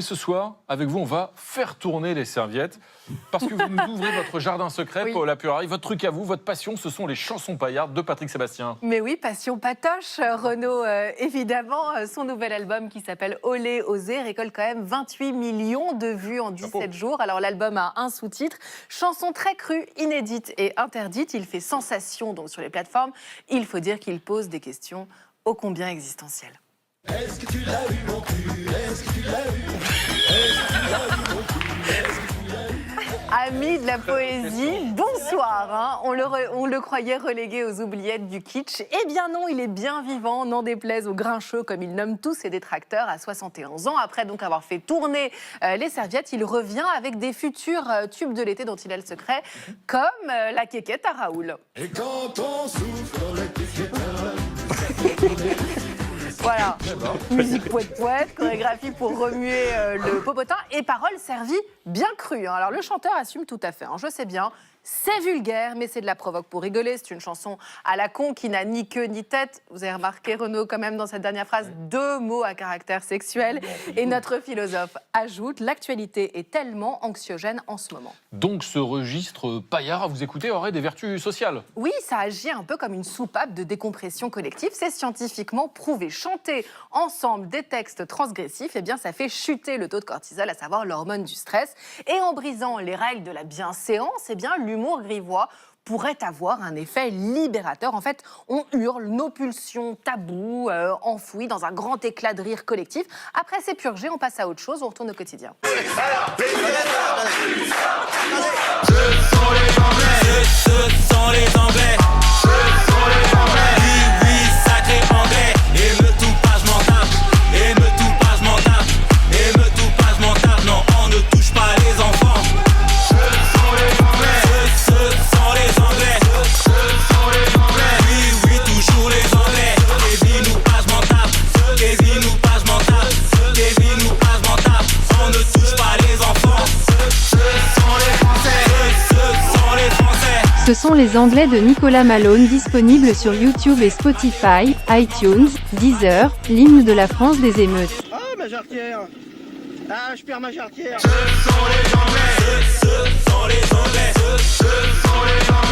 Ce soir, avec vous, on va faire tourner les serviettes parce que vous nous ouvrez votre jardin secret, Oui. Paola Purari. Votre truc à vous, votre passion, ce sont les chansons paillardes de Patrick Sébastien. Mais oui, passion patoche. Renaud, évidemment, son nouvel album qui s'appelle Olé Osé récolte quand même 28 millions de vues en 17 jours. Alors l'album a un sous-titre, chanson très crue, inédite et interdite. Il fait sensation donc sur les plateformes. Il faut dire qu'il pose des questions ô combien existentielles. Est-ce que tu l'as eu mon cul? Est-ce que tu l'as eu? Est-ce que tu l'as eu mon cul? Est-ce que tu l'as eu? Amis de la poésie, bonsoir. On le croyait relégué aux oubliettes du kitsch. Eh bien non, il est bien vivant, n'en déplaise aux grincheux, comme il nomme tous ses détracteurs, à 71 ans. Après donc avoir fait tourner les serviettes, il revient avec des futurs tubes de l'été dont il a le secret, comme la quéquette à Raoul. Et quand on souffle la quéquette. Voilà, musique poète-poète, chorégraphie pour remuer le popotin et paroles servies bien crues. Alors le chanteur assume tout à fait, je sais bien, c'est vulgaire, mais c'est de la provoque pour rigoler. C'est une chanson à la con qui n'a ni queue ni tête. Vous avez remarqué, Renaud, quand même, dans cette dernière phrase, 2 mots à caractère sexuel. Et notre philosophe ajoute, l'actualité est tellement anxiogène en ce moment. Donc ce registre paillard, à vous écouter, aurait des vertus sociales. Oui, ça agit un peu comme une soupape de décompression collective. C'est scientifiquement prouvé. Chanter ensemble des textes transgressifs, eh bien, ça fait chuter le taux de cortisol, à savoir l'hormone du stress. Et en brisant les règles de la bienséance, eh bien, l'humour grivois pourrait avoir un effet libérateur. En fait, on hurle nos pulsions tabous, enfouies dans un grand éclat de rire collectif. Après, c'est purgé, on passe à autre chose, on retourne au quotidien. Ce sont les Anglais. Oui, oui, sacré anglais. Et me tout pas, je m'en tape. Et me tout pas, je m'en tape. Et me tout pas, je m'en tape. Non, on ne touche pas les enfants. Ce sont les Anglais. Oui, oui, toujours les Anglais. Kevin ou pas, je m'en tape. Kevin ou pas, je m'en tape. Kevin ou pas, je m'en tape. On ne touche pas les enfants. Ce sont les Français. Ce sont les Anglais de Nicolas Malone, disponibles sur YouTube et Spotify, iTunes, Deezer, l'hymne de la France des émeutes. Ah, ma jarretière. Ah, je perds ma jarretière. Ce sont les Anglais. Ce sont les Anglais. Ce sont les Anglais.